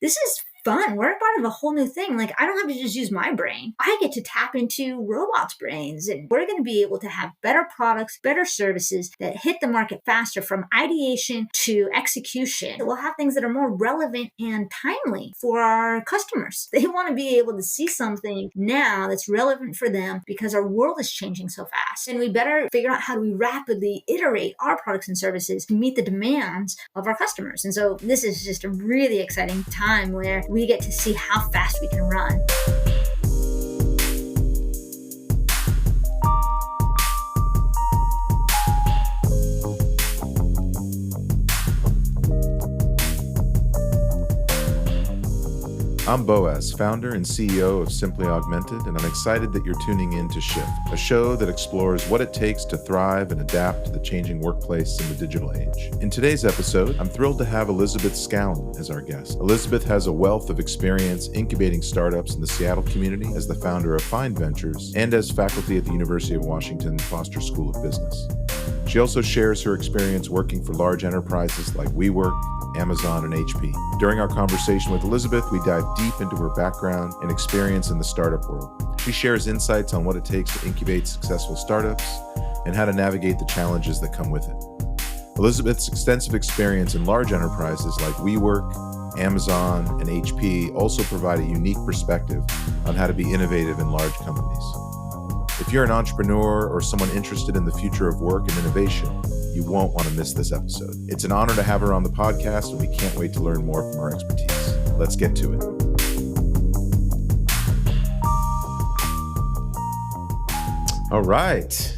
this is fun. We're a part of a whole new thing. Like, I don't have to just use my brain. I get to tap into robots' brains, and we're going to be able to have better products, better services that hit the market faster from ideation to execution. We'll have things that are more relevant and timely for our customers. They want to be able to see something now that's relevant for them because our world is changing so fast. And we better figure out how do we rapidly iterate our products and services to meet the demands of our customers. And so this is just a really exciting time where we get to see how fast we can run. I'm Boaz, founder and CEO of Simply Augmented, and I'm excited that you're tuning in to Shift, a show that explores what it takes to thrive and adapt to the changing workplace in the digital age. In today's episode, I'm thrilled to have Elizabeth Scallon as our guest. Elizabeth has a wealth of experience incubating startups in the Seattle community as the founder of Find Ventures and as faculty at the University of Washington Foster School of Business. She also shares her experience working for large enterprises like WeWork, Amazon, and HP. During our conversation with Elizabeth, we dive deep into her background and experience in the startup world. She shares insights on what it takes to incubate successful startups and how to navigate the challenges that come with it. Elizabeth's extensive experience in large enterprises like WeWork, Amazon, and HP also provide a unique perspective on how to be innovative in large companies. If you're an entrepreneur or someone interested in the future of work and innovation, you won't want to miss this episode. It's an honor to have her on the podcast, and we can't wait to learn more from her expertise. Let's get to it. All right.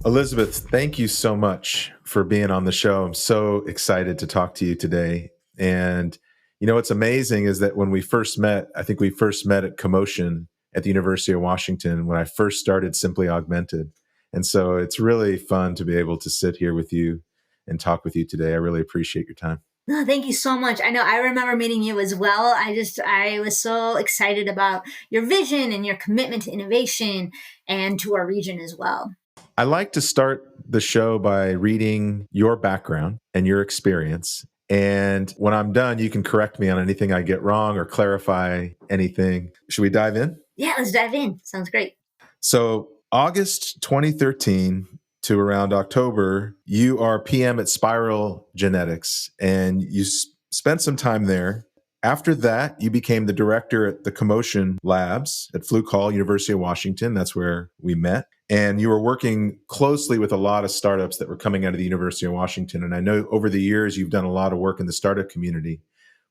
Elizabeth, thank you so much for being on the show. I'm so excited to talk to you today. And what's amazing is that when we first met, I think we first met at Commotion at the University of Washington when I first started Simply Augmented. And so it's really fun to be able to sit here with you and talk with you today. I really appreciate your time. No, thank you so much. I know I remember meeting you as well. I was so excited about your vision and your commitment to innovation and to our region as well. I like to start the show by reading your background and your experience. And when I'm done, you can correct me on anything I get wrong or clarify anything. Should we dive in? Yeah, let's dive in. Sounds great. So August 2013 to around October, you are PM at Spiral Genetics, and you spent some time there. After that, you became the director at the Commotion Labs at Fluke Hall, University of Washington. That's where we met. And you were working closely with a lot of startups that were coming out of the University of Washington. And I know over the years, you've done a lot of work in the startup community,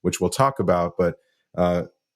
which we'll talk about, but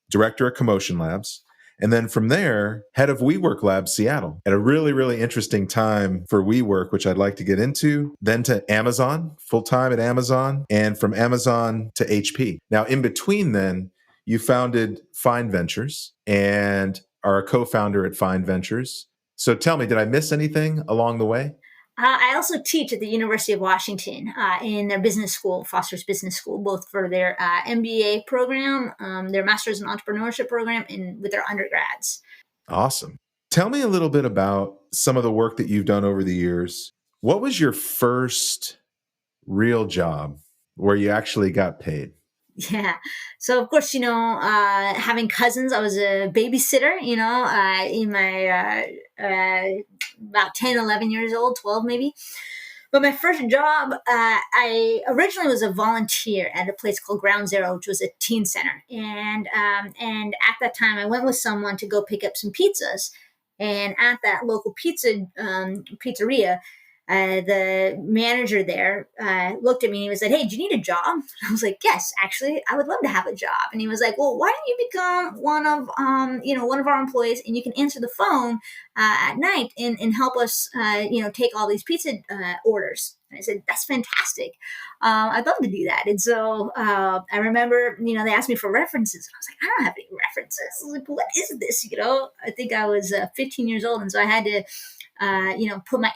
director at Commotion Labs. And then from there, head of WeWork Labs, Seattle, at a really, really interesting time for WeWork, which I'd like to get into. Then to Amazon, full-time at Amazon, and from Amazon to HP. Now, in between then, you founded Find Ventures and are a co-founder at Find Ventures. So tell me, did I miss anything along the way? I also teach at the University of Washington in their business school, Foster's Business School, both for their MBA program, their Master's in Entrepreneurship program, and with their undergrads. Awesome. Tell me a little bit about some of the work that you've done over the years. What was your first real job where you actually got paid? Yeah. So, of course, having cousins, I was a babysitter, in my about 10, 11 years old, 12 maybe. But my first job, I originally was a volunteer at a place called Ground Zero, which was a teen center. And at that time, I went with someone to go pick up some pizzas. And at that local pizzeria, the manager there looked at me and he was like, "Hey, do you need a job?" I was like, "Yes, actually, I would love to have a job." And he was like, "Well, why don't you become one of our employees, and you can answer the phone at night and help us, take all these pizza orders." And I said, "That's fantastic. I'd love to do that." And so I remember, they asked me for references. And I was like, "I don't have any references." I was like, "What is this?" I think I was 15 years old. And so I had to put my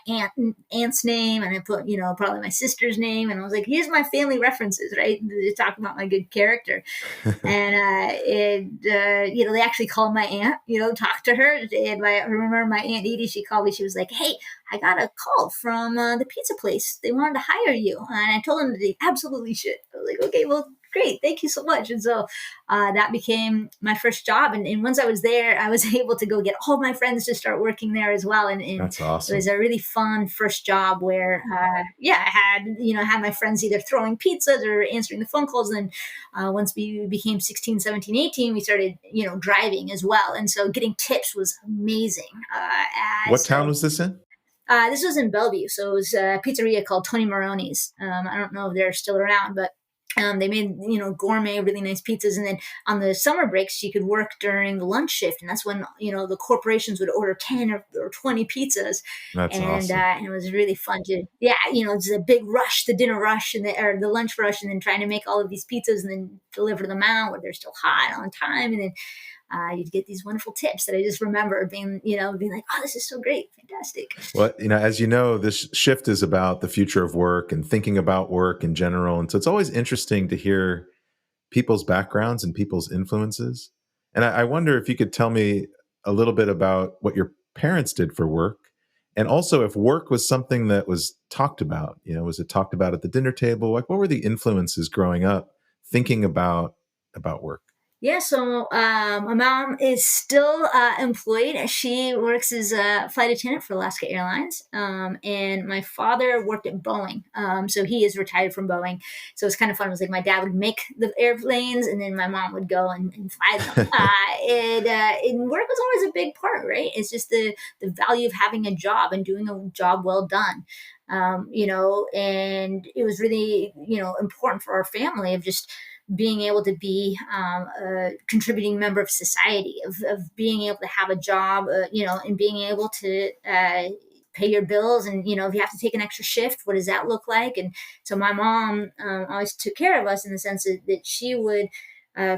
aunt's name, and I put, probably my sister's name. And I was like, "Here's my family references," right? To talk about my good character. And, they actually called my aunt, talked to her. And I remember my Aunt Edie, she called me. She was like, "Hey, I got a call from the pizza place. They wanted to hire you." And I told them that they absolutely should. I was like, "Okay, well, great. Thank you so much. And so that became my first job. And once I was there, I was able to go get all my friends to start working there as well. And That's it was awesome. a really fun first job where, I had my friends either throwing pizzas or answering the phone calls. And once we became 16, 17, 18, we started, driving as well. And so getting tips was amazing. What town was this in? This was in Bellevue, so it was a pizzeria called Tony Maroni's. I don't know if they're still around, but they made gourmet, really nice pizzas. And then on the summer breaks, you could work during the lunch shift, and that's when the corporations would order 10 or 20 pizzas, That's awesome. and it was really fun to it's a big rush, the dinner rush or the lunch rush, and then trying to make all of these pizzas and then deliver them out where they're still hot on time, and then you'd get these wonderful tips that I just remember being like, oh, this is so great, fantastic. Well, as you know, this shift is about the future of work and thinking about work in general. And so it's always interesting to hear people's backgrounds and people's influences. And I wonder if you could tell me a little bit about what your parents did for work. And also if work was something that was talked about, was it talked about at the dinner table? Like what were the influences growing up thinking about work? Yeah, so my mom is still employed. She works as a flight attendant for Alaska Airlines. And my father worked at Boeing. So he is retired from Boeing. So it's kind of fun. It was like my dad would make the airplanes and then my mom would go and fly them. And work was always a big part, right? It's just the value of having a job and doing a job well done. And it was really, important for our family of just being able to be a contributing member of society, of being able to have a job, and being able to pay your bills. And, if you have to take an extra shift, what does that look like? And so my mom always took care of us in the sense that she would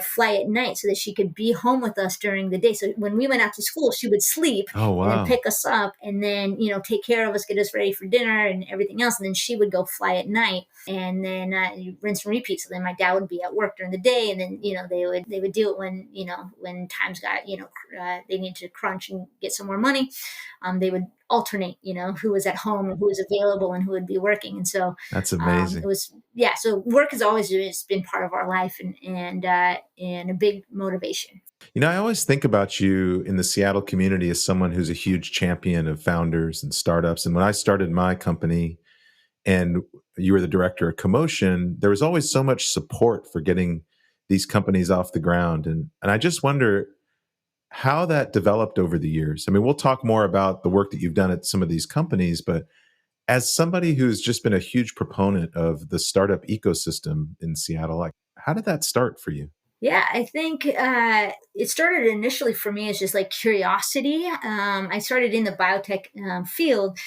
fly at night so that she could be home with us during the day. So when we went out to school, she would sleep Oh, and then wow. pick us up and then, take care of us, get us ready for dinner and everything else. And then she would go fly at night and then rinse and repeat. So then my dad would be at work during the day and then, they would do it when, when times got, they needed to crunch and get some more money. They would alternate, who was at home and who was available and who would be working. And so That's it amazing. was, so work has always just been part of our life and a big motivation. I always think about you in the Seattle community as someone who's a huge champion of founders and startups. And when I started my company and you were the director of Commotion, there was always so much support for getting these companies off the ground. And I just wonder how that developed over the years. I mean, we'll talk more about the work that you've done at some of these companies, but as somebody who's just been a huge proponent of the startup ecosystem in Seattle, like how did that start for you? Yeah, I think it started initially for me as just like curiosity. I started in the biotech field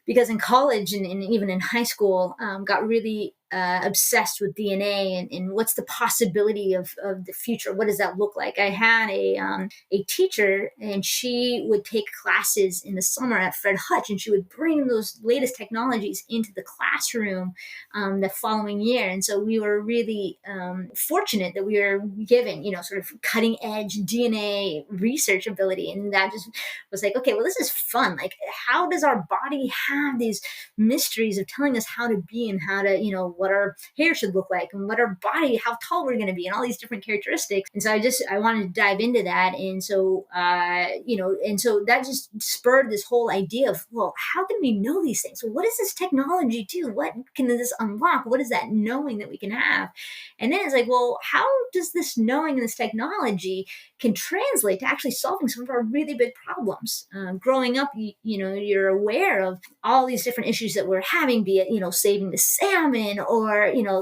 because in college and even in high school, got really obsessed with DNA and what's the possibility of the future. What does that look like? I had a teacher, and she would take classes in the summer at Fred Hutch, and she would bring those latest technologies into the classroom the following year. And so we were really fortunate that we were given, sort of cutting edge DNA research ability, and that just was like, okay, well, this is fun. Like, how does our body have these mysteries of telling us how to be and how to, what our hair should look like and what our body, how tall we're going to be, and all these different characteristics. And so I wanted to dive into that. And so, and so that just spurred this whole idea of, well, how can we know these things? So what does this technology do? What can this unlock? What is that knowing that we can have? And then it's like, well, how does this knowing and this technology can translate to actually solving some of our really big problems? Growing up, you're aware of all these different issues that we're having, be it, saving the salmon or,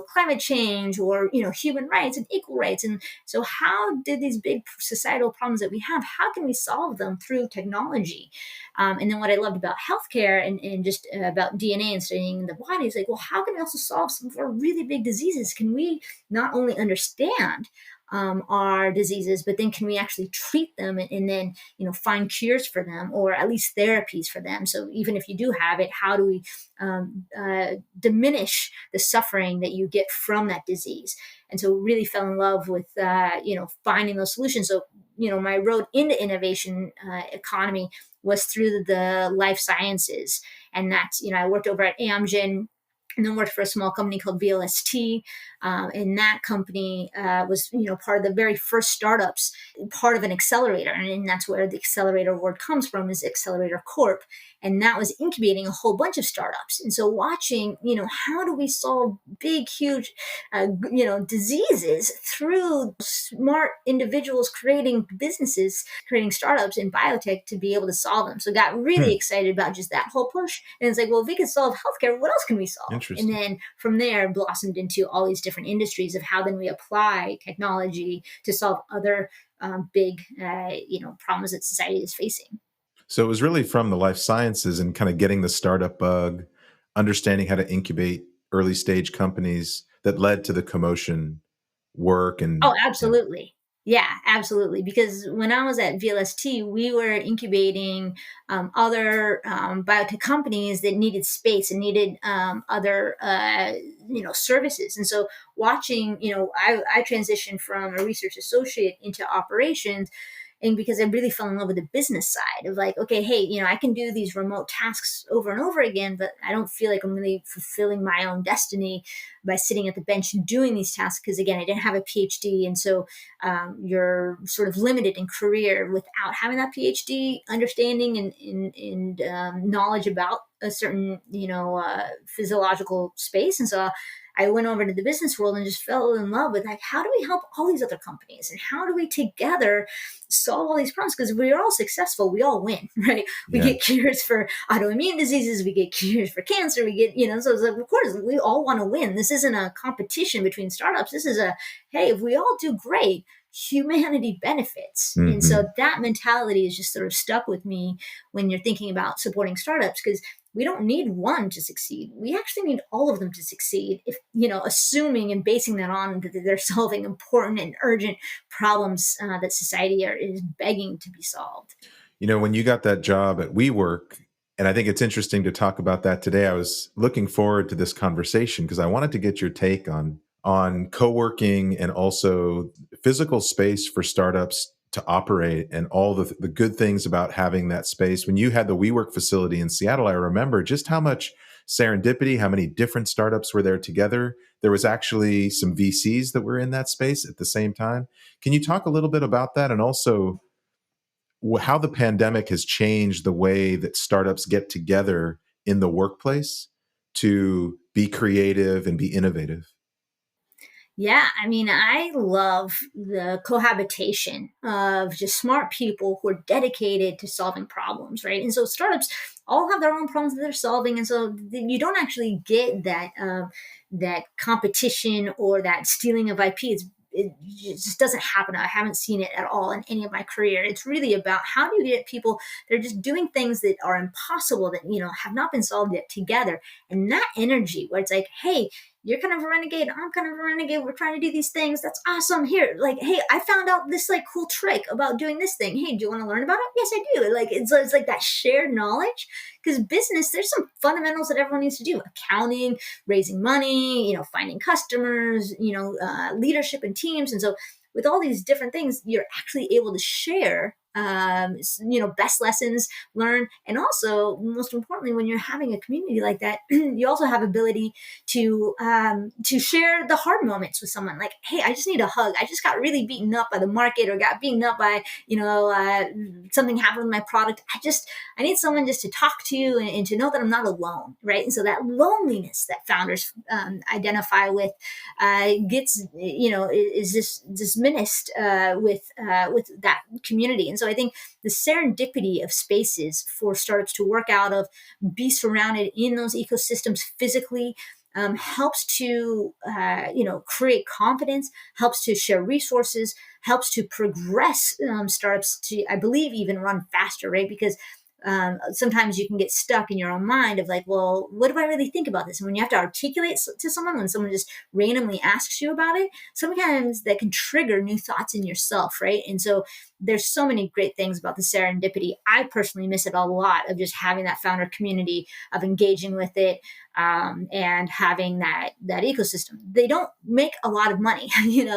climate change or, human rights and equal rights. And so how did these big societal problems that we have, how can we solve them through technology? And then what I loved about healthcare and just about DNA and studying the body is like, well, how can we also solve some of our really big diseases? Can we not only understand our diseases, but then can we actually treat them and then, find cures for them or at least therapies for them? So even if you do have it, how do we diminish the suffering that you get from that disease? And so really fell in love with, finding those solutions. So, my road into innovation economy was through the life sciences. And that's, I worked over at Amgen and then worked for a small company called VLST. And that company was, part of the very first startups, part of an accelerator. And that's where the accelerator word comes from, is Accelerator Corp. And that was incubating a whole bunch of startups. And so watching, how do we solve big, huge, diseases through smart individuals creating businesses, creating startups in biotech to be able to solve them. So got really excited about just that whole push. And it's like, well, if we could solve healthcare, what else can we solve? And then from there blossomed into all these different industries of how then we apply technology to solve other big, problems that society is facing. So it was really from the life sciences and kind of getting the startup bug, understanding how to incubate early stage companies that led to the commotion work Oh, and yeah. absolutely. Yeah, absolutely. Because when I was at VLST, we were incubating other biotech companies that needed space and needed other, services. And so watching, I transitioned from a research associate into operations. And because I really fell in love with the business side of like, okay, hey, I can do these remote tasks over and over again, but I don't feel like I'm really fulfilling my own destiny by sitting at the bench doing these tasks. Because again, I didn't have a PhD. And so you're sort of limited in career without having that PhD understanding and knowledge about a certain, physiological space. And so I went over to the business world and just fell in love with like, how do we help all these other companies and how do we together solve all these problems? Because if we're all successful, we all win, right? We get cures for autoimmune diseases, we get cures for cancer, we get, so it's like, of course, we all want to win. This isn't a competition between startups. This is hey, if we all do great, humanity benefits. And so that mentality is just sort of stuck with me when you're thinking about supporting startups, because we don't need one to succeed. We actually need all of them to succeed, if, assuming and basing that on that they're solving important and urgent problems that society is begging to be solved. When you got that job at WeWork, and I think it's interesting to talk about that today. I was looking forward to this conversation because I wanted to get your take on co-working and also physical space for startups to operate and all the good things about having that space. When you had the WeWork facility in Seattle, I remember just how much serendipity, how many different startups were there together. There was actually some VCs that were in that space at the same time. Can you talk a little bit about that, and also how the pandemic has changed the way that startups get together in the workplace to be creative and be innovative? Yeah, I mean, I love the cohabitation of just smart people who are dedicated to solving problems, right? And so startups all have their own problems that they're solving, and so you don't actually get that competition or that stealing of IP. It just doesn't happen. I haven't seen it at all in any of my career. It's really about how do you get people that are just doing things that are impossible, that have not been solved yet, together, and that energy where it's like, hey, you're kind of a renegade, I'm kind of a renegade, we're trying to do these things, that's awesome. Here, like, hey, I found out this like cool trick about doing this thing, hey, do you want to learn about it? Yes, I do. Like, it's like that shared knowledge. Because business, there's some fundamentals that everyone needs to do: accounting, raising money, finding customers, leadership and teams. And so with all these different things, you're actually able to share best lessons learned. And also, most importantly, when you're having a community like that, you also have ability to share the hard moments with someone. Like, hey, I just need a hug. I just got really beaten up by the market, or got beaten up by something happened with my product. I need someone just to talk to, and to know that I'm not alone, right? And so that loneliness that founders identify with gets is just diminished with that community. And so I think the serendipity of spaces for startups to work out of, be surrounded in those ecosystems physically, helps to create confidence, helps to share resources, helps to progress startups to, I believe, even run faster, right? Because sometimes you can get stuck in your own mind of like, well, what do I really think about this? And when you have to articulate to someone, when someone just randomly asks you about it, sometimes that can trigger new thoughts in yourself, right? And so there's so many great things about the serendipity. I personally miss it a lot, of just having that founder community, of engaging with it. and having that ecosystem. They don't make a lot of money,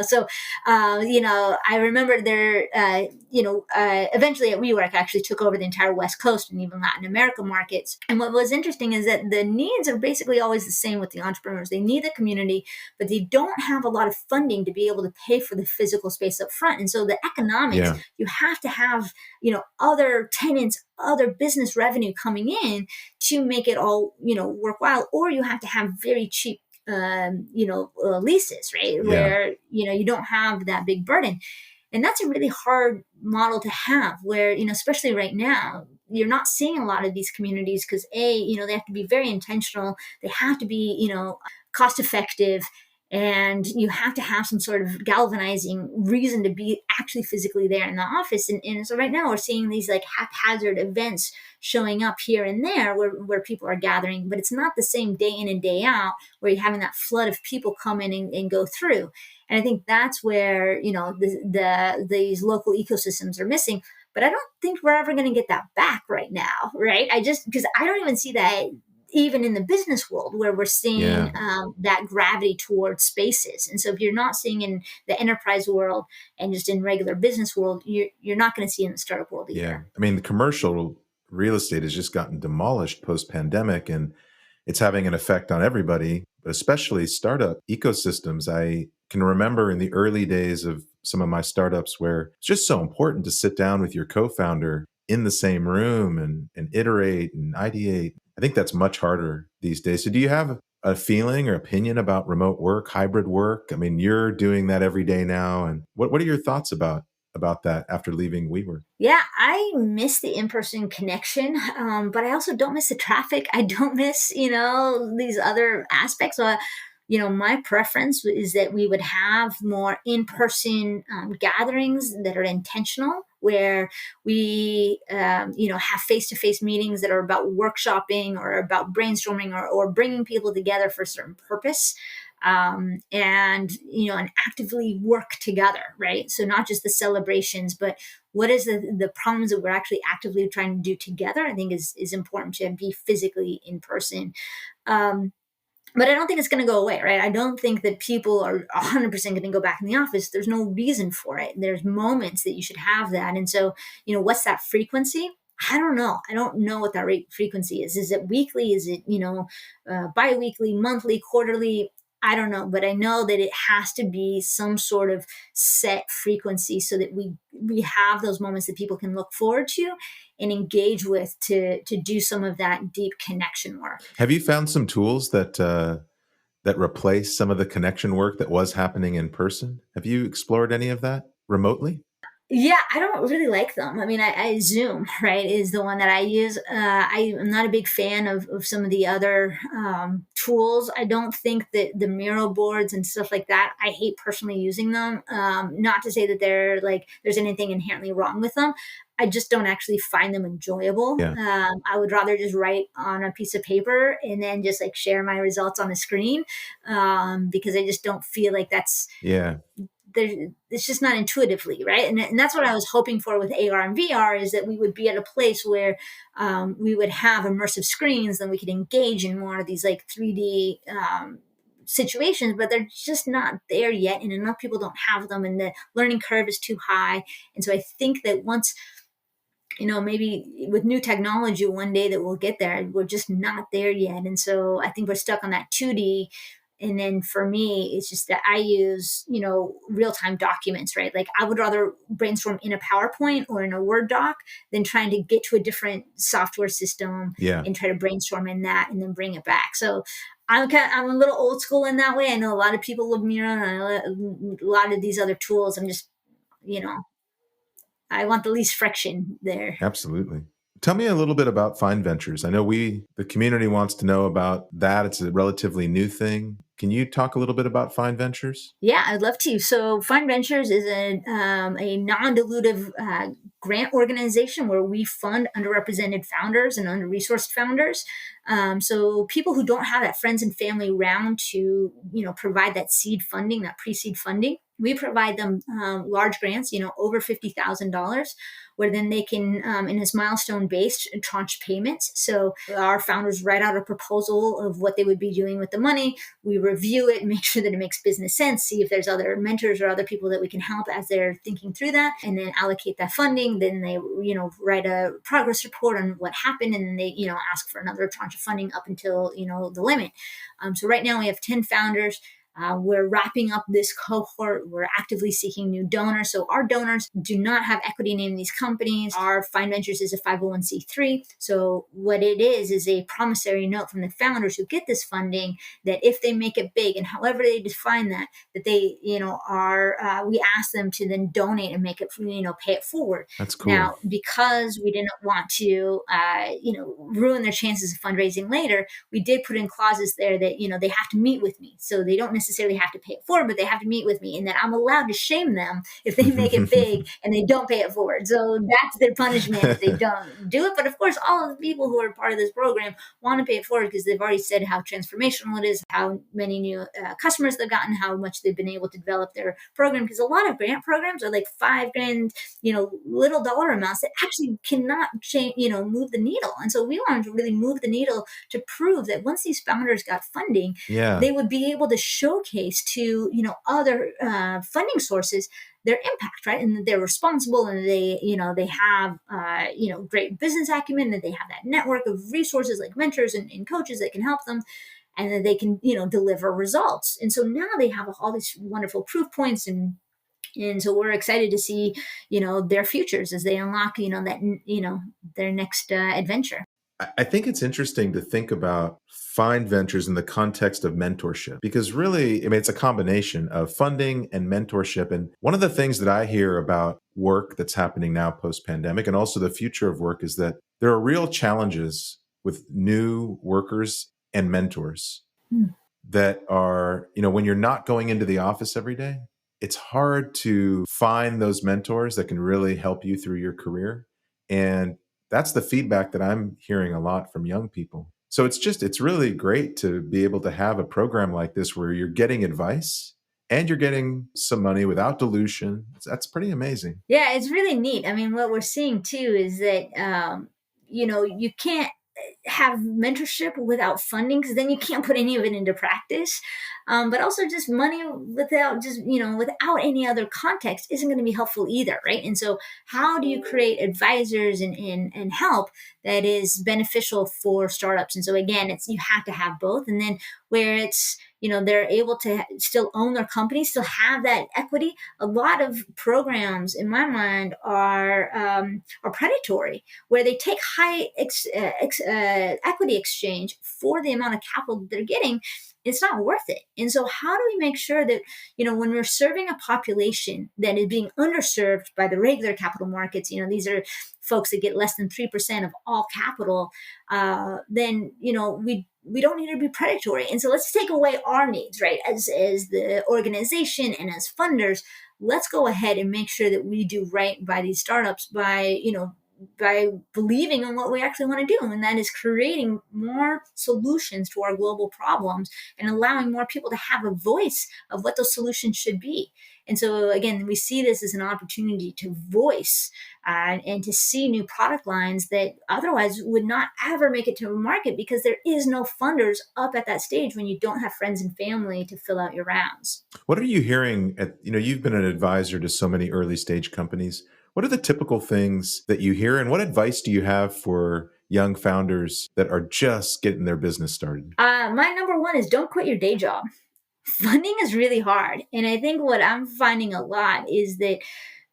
So, I remember eventually at WeWork, I actually took over the entire West Coast and even Latin America markets. And what was interesting is that the needs are basically always the same with the entrepreneurs. They need the community, but they don't have a lot of funding to be able to pay for the physical space up front. And so the economics, Yeah. you have to have, other tenants, other business revenue coming in to make it all, worthwhile, or you have to have very cheap leases, right? Yeah. Where, you don't have that big burden. And that's a really hard model to have where, especially right now, you're not seeing a lot of these communities because they have to be very intentional. They have to be, cost effective, and you have to have some sort of galvanizing reason to be actually physically there in the office. And so right now we're seeing these like haphazard events showing up here and there where people are gathering, but it's not the same day in and day out where you're having that flood of people come in and go through. And I think that's where, these local ecosystems are missing. But I don't think we're ever going to get that back right now, right? Because I don't even see that even in the business world where we're seeing Yeah. that gravity towards spaces. And so if you're not seeing in the enterprise world and just in regular business world, you're not going to see in the startup world Yeah. either. I mean, the commercial real estate has just gotten demolished post pandemic, and it's having an effect on everybody, but especially startup ecosystems. I can remember in the early days of some of my startups where it's just so important to sit down with your co-founder in the same room and iterate and ideate. I think that's much harder these days. So do you have a feeling or opinion about remote work, hybrid work? I mean, you're doing that every day now. And what are your thoughts about that after leaving WeWork? Yeah, I miss the in-person connection, but I also don't miss the traffic. I don't miss, these other aspects. My preference is that we would have more in-person gatherings that are intentional, where we, have face-to-face meetings that are about workshopping or about brainstorming or bringing people together for a certain purpose. And actively work together, right? So not just the celebrations, but what is the problems that we're actually actively trying to do together, I think is important to be physically in person. Um, but I don't think it's going to go away, right? I don't think that people are 100% going to go back in the office. There's no reason for it. There's moments that you should have that. And so, what's that frequency? I don't know. I don't know what that rate frequency is. Is it weekly? Is it, bi-weekly, monthly, quarterly? I don't know, but I know that it has to be some sort of set frequency so that we have those moments that people can look forward to and engage with to do some of that deep connection work. Have you found some tools that replace some of the connection work that was happening in person? Have you explored any of that remotely? Yeah, I don't really like them. I mean, I Zoom, right, is the one that I use. I am not a big fan of some of the other tools. I don't think that the Miro boards and stuff like that, I hate personally using them. Not to say that there's anything inherently wrong with them. I just don't actually find them enjoyable. Yeah. I would rather just write on a piece of paper and then just like share my results on the screen, because I just don't feel like Yeah. it's just not intuitively right. And that's what I was hoping for with AR and VR, is that we would be at a place where we would have immersive screens, then we could engage in more of these like 3D situations, but they're just not there yet, and enough people don't have them, and the learning curve is too high. And so I think that once, maybe with new technology one day that we'll get there, we're just not there yet. And so I think we're stuck on that 2D. And then for me, it's just that I use, real-time documents, right? Like I would rather brainstorm in a PowerPoint or in a Word doc than trying to get to a different software system Yeah. and try to brainstorm in that and then bring it back. So I'm a little old school in that way. I know a lot of people love Miro and a lot of these other tools. I'm just, you know, I want the least friction there. Absolutely. Tell me a little bit about Find Ventures. I know the community wants to know about that. It's a relatively new thing. Can you talk a little bit about Find Ventures? Yeah, I'd love to. So, Find Ventures is a non-dilutive grant organization where we fund underrepresented founders and under-resourced founders. So, people who don't have that friends and family around to provide that seed funding, that pre-seed funding. we provide them large grants, over $50,000, where then they can, in this milestone-based tranche payments. So our founders write out a proposal of what they would be doing with the money. We review it and make sure that it makes business sense, see if there's other mentors or other people that we can help as they're thinking through that, and then allocate that funding. Then they, write a progress report on what happened, and then they, ask for another tranche of funding up until, the limit. So right now we have 10 founders. We're wrapping up this cohort. We're actively seeking new donors. So our donors do not have equity in these companies. Our Find Ventures is a 501c3. So what it is a promissory note from the founders who get this funding that if they make it big, and however they define that they, we ask them to then donate and make it, pay it forward. That's cool. Now, because we didn't want to, ruin their chances of fundraising later, we did put in clauses there that, they have to meet with me. So they don't necessarily have to pay it forward, but they have to meet with me, and that I'm allowed to shame them if they make it big and they don't pay it forward. So that's their punishment if they don't do it. But of course, all of the people who are part of this program want to pay it forward because they've already said how transformational it is, how many new customers they've gotten, how much they've been able to develop their program. Because a lot of grant programs are like $5,000, little dollar amounts that actually cannot change, move the needle. And so we wanted to really move the needle to prove that once these founders got funding, they would be able to showcase to, other funding sources their impact, right? And that they're responsible, and they have, great business acumen, and they have that network of resources like mentors and coaches that can help them, and that they can, deliver results. And so now they have all these wonderful proof points, and so we're excited to see, their futures as they unlock, their next adventure. I think it's interesting to think about Find Ventures in the context of mentorship, because really, it's a combination of funding and mentorship. And one of the things that I hear about work that's happening now post-pandemic, and also the future of work, is that there are real challenges with new workers and mentors that are, when you're not going into the office every day, it's hard to find those mentors that can really help you through your career. And that's the feedback that I'm hearing a lot from young people. So it's really great to be able to have a program like this where you're getting advice and you're getting some money without dilution. That's pretty amazing. Yeah, it's really neat. I mean, what we're seeing too is that, you can't have mentorship without funding, because then you can't put any of it into practice. But also just money without any other context isn't going to be helpful either, right? And so how do you create advisors and help that is beneficial for startups? And so again, you have to have both. And then where it's, they're able to still own their company, still have that equity. A lot of programs, in my mind, are predatory, where they take high equity exchange for the amount of capital that they're getting. It's not worth it. And so how do we make sure that, when we're serving a population that is being underserved by the regular capital markets, these are folks that get less than 3% of all capital, then, we don't need to be predatory. And so let's take away our needs, right? As the organization and as funders, let's go ahead and make sure that we do right by these startups by believing in what we actually want to do. And that is creating more solutions to our global problems and allowing more people to have a voice of what those solutions should be. And so again, we see this as an opportunity to voice and to see new product lines that otherwise would not ever make it to a market, because there is no funders up at that stage when you don't have friends and family to fill out your rounds. What are you hearing you've been an advisor to so many early stage companies. What are the typical things that you hear, and what advice do you have for young founders that are just getting their business started? My number one is don't quit your day job. Funding is really hard. And I think what I'm finding a lot is that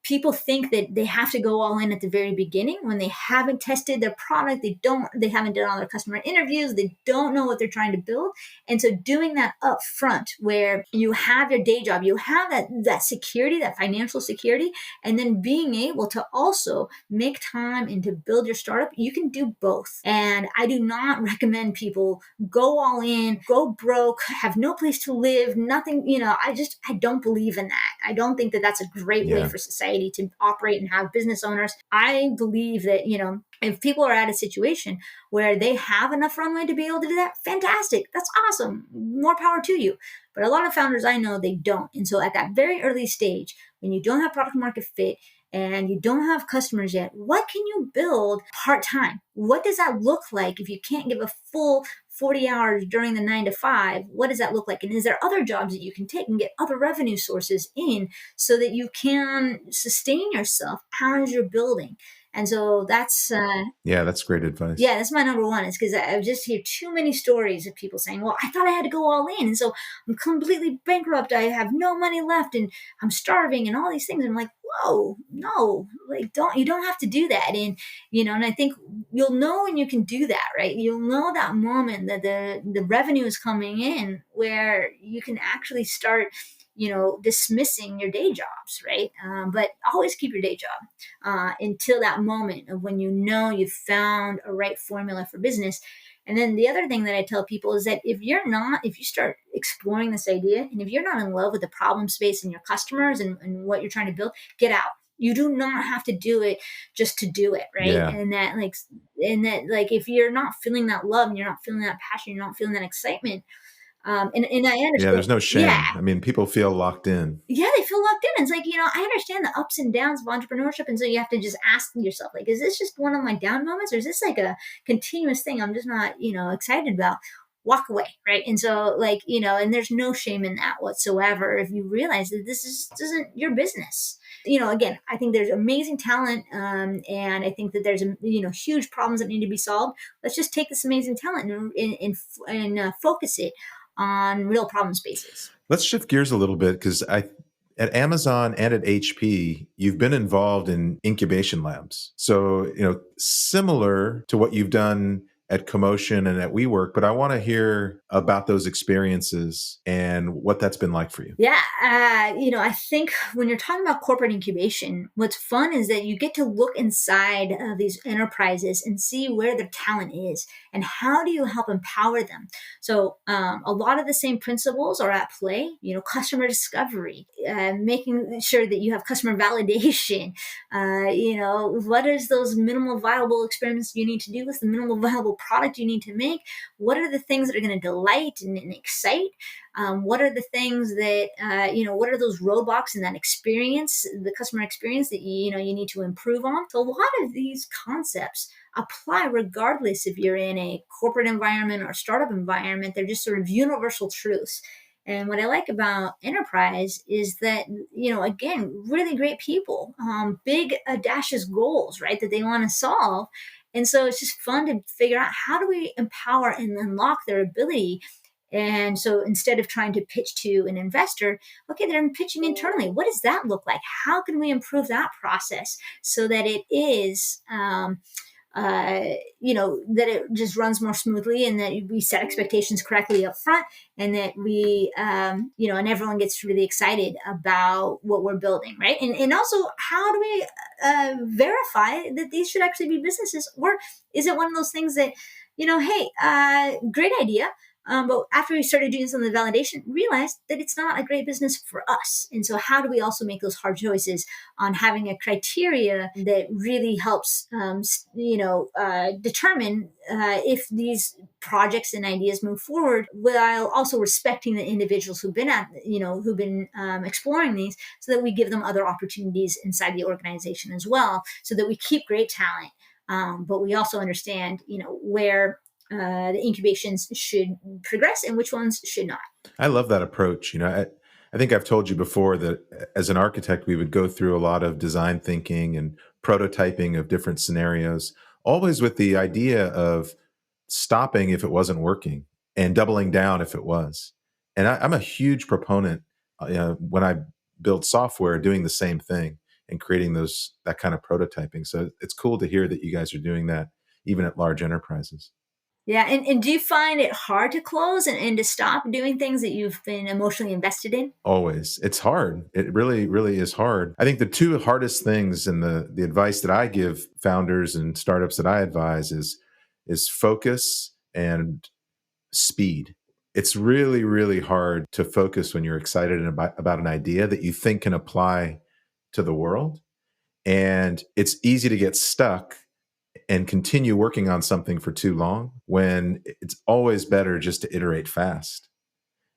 people think that they have to go all in at the very beginning when they haven't tested their product. They haven't done all their customer interviews. They don't know what they're trying to build. And so doing that up front, where you have your day job, you have that security, that financial security, and then being able to also make time and to build your startup, you can do both. And I do not recommend people go all in, go broke, have no place to live, nothing, I don't believe in that. I don't think that that's a great way for society society to operate and have business owners. I believe that, if people are at a situation where they have enough runway to be able to do that, fantastic. That's awesome. More power to you. But a lot of founders I know, they don't. And so at that very early stage, when you don't have product market fit and you don't have customers yet, what can you build part-time? What does that look like if you can't give a full 40 hours during the 9 to 5? What does that look like? And is there other jobs that you can take and get other revenue sources in so that you can sustain yourself as you're building? And so that's that's great advice. yeah, that's my number one, is because I just hear too many stories of people saying, well, I thought I had to go all in, and so I'm completely bankrupt, I have no money left, and I'm starving, and all these things. And I'm like, whoa, no, like, you don't have to do that. And and I think you'll know when you can do that, right? You'll know that moment that the revenue is coming in, where you can actually start dismissing your day jobs, right? But always keep your day job until that moment of when you've found a right formula for business. And then the other thing that I tell people is that if you start exploring this idea, and if you're not in love with the problem space and your customers and what you're trying to build, get out. You do not have to do it just to do it, right? Yeah. And that if you're not feeling that love and you're not feeling that passion, you're not feeling that excitement, and I understand. Yeah, there's no shame. Yeah. I mean, people feel locked in. Yeah, they feel locked in. It's like, I understand the ups and downs of entrepreneurship. And so you have to just ask yourself, like, is this just one of my down moments, or is this like a continuous thing I'm just not, excited about? Walk away, right? And so, and there's no shame in that whatsoever if you realize that this isn't your business. Again, I think there's amazing talent, and I think that there's huge problems that need to be solved. Let's just take this amazing talent and focus it on real problem spaces. Let's shift gears a little bit, because at Amazon and at HP, you've been involved in incubation labs. So, similar to what you've done at Commotion and at WeWork, but I want to hear about those experiences and what that's been like for you. Yeah. I think when you're talking about corporate incubation, what's fun is that you get to look inside of these enterprises and see where their talent is and how do you help empower them. So a lot of the same principles are at play, customer discovery, making sure that you have customer validation, what is those minimal viable experiments you need to do? What's the minimal viable product you need to make? What are the things that are going to delight and excite? What are the things that, what are those roadblocks in that experience, the customer experience that, you need to improve on? So a lot of these concepts apply regardless if you're in a corporate environment or startup environment. They're just sort of universal truths. And what I like about enterprise is that, again, really great people, big audacious goals, right, that they want to solve. And so it's just fun to figure out, how do we empower and unlock their ability? And so instead of trying to pitch to an investor, okay, they're pitching internally. What does that look like? How can we improve that process so that it is, that it just runs more smoothly, and that we set expectations correctly up front, and that we, and everyone gets really excited about what we're building, right? And also, how do we verify that these should actually be businesses? Or is it one of those things that, hey, great idea, but after we started doing some of the validation, realized that it's not a great business for us. And so how do we also make those hard choices on having a criteria that really helps, determine if these projects and ideas move forward, while also respecting the individuals who've been exploring these, so that we give them other opportunities inside the organization as well, so that we keep great talent. But we also understand, where the incubations should progress and which ones should not. I love that approach. I think I've told you before that as an architect, we would go through a lot of design thinking and prototyping of different scenarios, always with the idea of stopping if it wasn't working and doubling down if it was. And I'm a huge proponent, when I build software, doing the same thing and creating that kind of prototyping. So it's cool to hear that you guys are doing that even at large enterprises. Yeah. And do you find it hard to close and to stop doing things that you've been emotionally invested in? Always. It's hard. It really, really is hard. I think the two hardest things, and the advice that I give founders and startups that I advise is focus and speed. It's really, really hard to focus when you're excited about an idea that you think can apply to the world. And it's easy to get stuck and continue working on something for too long when it's always better just to iterate fast.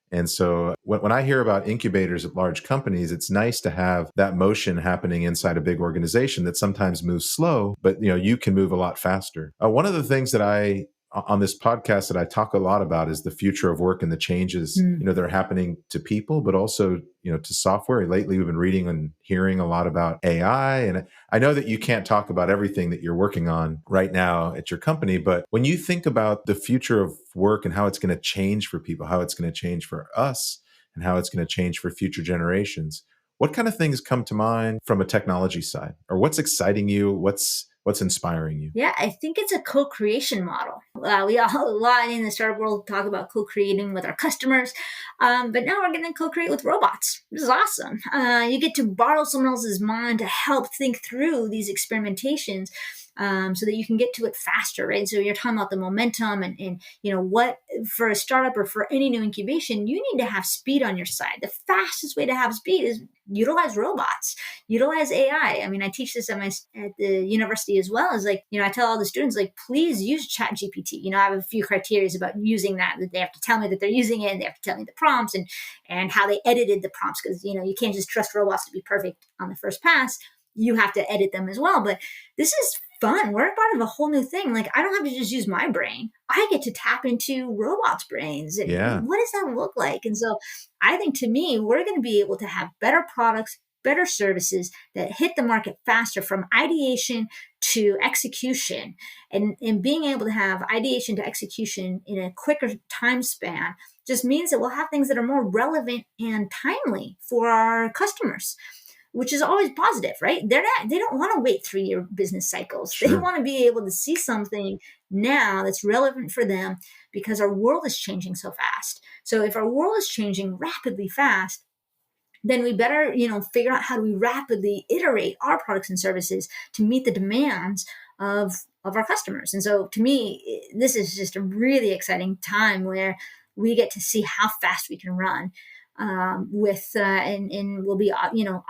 And so when I hear about incubators at large companies, it's nice to have that motion happening inside a big organization that sometimes moves slow, but you can move a lot faster. One of the things that on this podcast that I talk a lot about is the future of work and the changes, that are happening to people, but also, to software. Lately, we've been reading and hearing a lot about AI. And I know that you can't talk about everything that you're working on right now at your company, but when you think about the future of work and how it's going to change for people, how it's going to change for us, and how it's going to change for future generations, what kind of things come to mind from a technology side? Or what's exciting you? What's inspiring you? Yeah, I think it's a co-creation model. We all a lot in the startup world talk about co-creating with our customers, but now we're going to co-create with robots. This is awesome. You get to borrow someone else's mind to help think through these experimentations, so that you can get to it faster, right? So you're talking about the momentum and what for a startup or for any new incubation, you need to have speed on your side. The fastest way to have speed is utilize robots, utilize AI. I mean, I teach this at the university as well. Is like, I tell all the students, like, please use Chat GPT. I have a few criteria about using that they have to tell me that they're using it, and they have to tell me the prompts and how they edited the prompts. Because, you can't just trust robots to be perfect on the first pass. You have to edit them as well. But this is fun. We're a part of a whole new thing. Like, I don't have to just use my brain. I get to tap into robots' brains. And what does that look like? And so I think, to me, we're going to be able to have better products, better services that hit the market faster from ideation to execution. And being able to have ideation to execution in a quicker time span just means that we'll have things that are more relevant and timely for our customers, which is always positive, right? They don't want to wait 3-year business cycles. Sure. They want to be able to see something now that's relevant for them, because our world is changing so fast. So if our world is changing rapidly fast, then we better, figure out how do we rapidly iterate our products and services to meet the demands of our customers. And so, to me, this is just a really exciting time where we get to see how fast we can run. And we'll be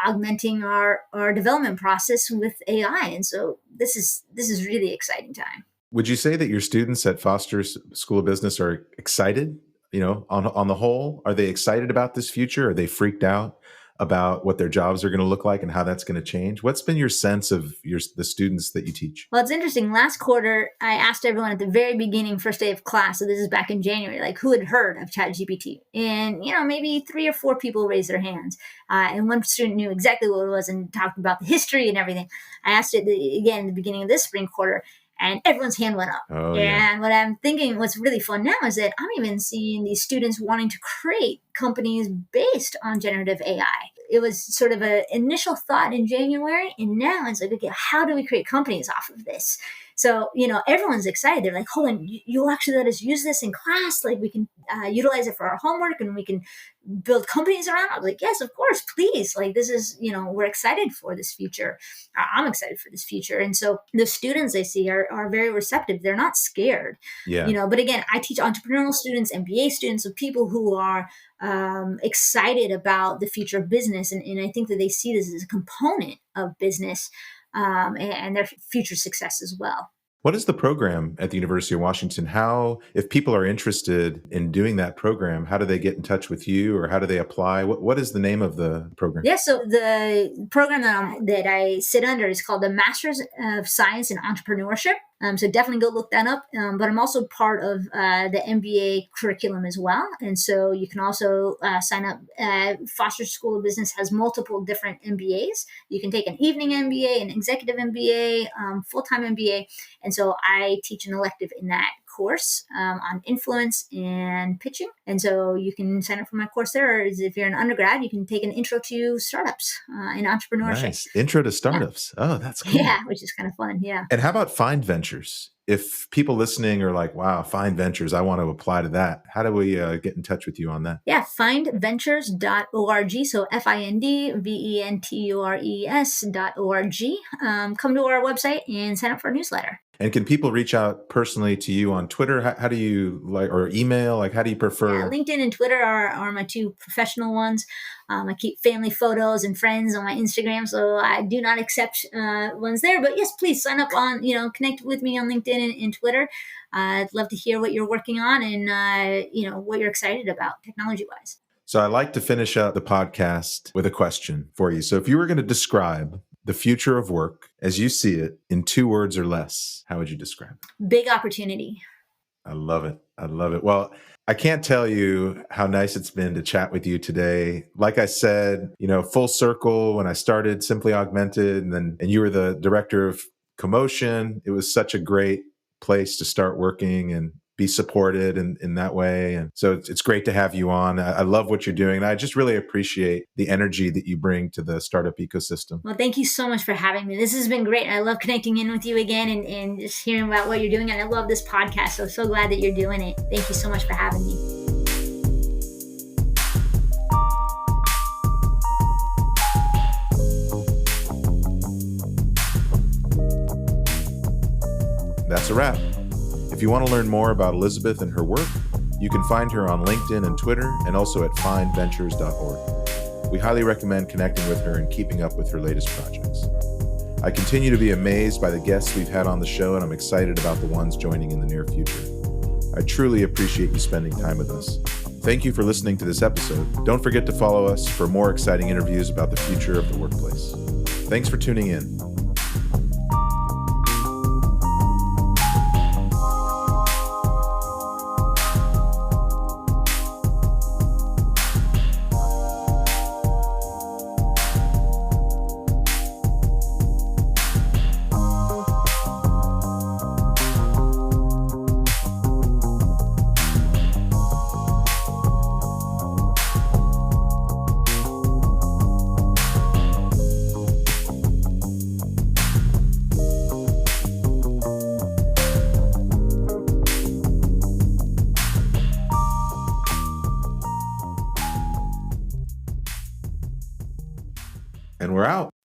augmenting our development process with AI, and so this is really exciting time. Would you say that your students at Foster's School of Business are excited? On the whole, are they excited about this future? Are they freaked out about what their jobs are going to look like and how that's going to change? What's been your sense of the students that you teach? Well, it's interesting. Last quarter, I asked everyone at the very beginning, first day of class, so this is back in January, like, who had heard of ChatGPT? And, maybe 3 or 4 people raised their hands. And one student knew exactly what it was and talked about the history and everything. I asked it again at the beginning of this spring quarter, and everyone's hand went up. Oh, and what I'm thinking, what's really fun now is that I'm even seeing these students wanting to create companies based on generative AI. It was sort of an initial thought in January, and now it's like, okay, how do we create companies off of this? So, everyone's excited. They're like, hold on, you'll actually let us use this in class? Like, we can utilize it for our homework, and we can build companies around it? I was like, yes, of course, please. Like, this is, we're excited for this future. I'm excited for this future. And so the students I see are very receptive. They're not scared. Yeah. But again, I teach entrepreneurial students, MBA students, of people who are excited about the future of business. And I think that they see this as a component of business, and their future success as well. What is the program at the University of Washington? If people are interested in doing that program, how do they get in touch with you, or how do they apply? What is the name of the program? Yeah, so the program that I sit under is called the Masters of Science in Entrepreneurship. So definitely go look that up. But I'm also part of the MBA curriculum as well. And so you can also sign up. Foster School of Business has multiple different MBAs. You can take an evening MBA, an executive MBA, full-time MBA. And so I teach an elective in that course on influence and pitching. And so you can sign up for my course there. Or if you're an undergrad, you can take an intro to startups and entrepreneurship. Nice. Intro to startups. Yeah. Oh, that's cool. Yeah, which is kind of fun. Yeah. And how about Find Ventures? If people listening are like, wow, Find Ventures, I want to apply to that. How do we get in touch with you on that? Yeah, findventures.org. So FINDVENTURES.org. Come to our website and sign up for our newsletter. And can people reach out personally to you on Twitter? How do you like, or email? Like, how do you Yeah, prefer? LinkedIn and Twitter are my two professional ones. I keep family photos and friends on my Instagram, so I do not accept ones there. But yes, please sign up on, connect with me on LinkedIn and Twitter. I'd love to hear what you're working on and, what you're excited about technology wise. So I like to finish up the podcast with a question for you. So if you were going to describe the future of work as you see it in 2 words or less, how would you describe it? Big opportunity. I love it. I love it. Well, I can't tell you how nice it's been to chat with you today. Like I said, full circle when I started Simply Augmented, and you were the director of Commotion. It was such a great place to start working and be supported in that way. And so it's great to have you on. I love what you're doing. And I just really appreciate the energy that you bring to the startup ecosystem. Well, thank you so much for having me. This has been great. I love connecting in with you again and just hearing about what you're doing. And I love this podcast. So glad that you're doing it. Thank you so much for having me. That's a wrap. If you want to learn more about Elizabeth and her work, you can find her on LinkedIn and Twitter, and also at findventures.org. We highly recommend connecting with her and keeping up with her latest projects. I continue to be amazed by the guests we've had on the show, and I'm excited about the ones joining in the near future. I truly appreciate you spending time with us. Thank you for listening to this episode. Don't forget to follow us for more exciting interviews about the future of the workplace. Thanks for tuning in. And we're out.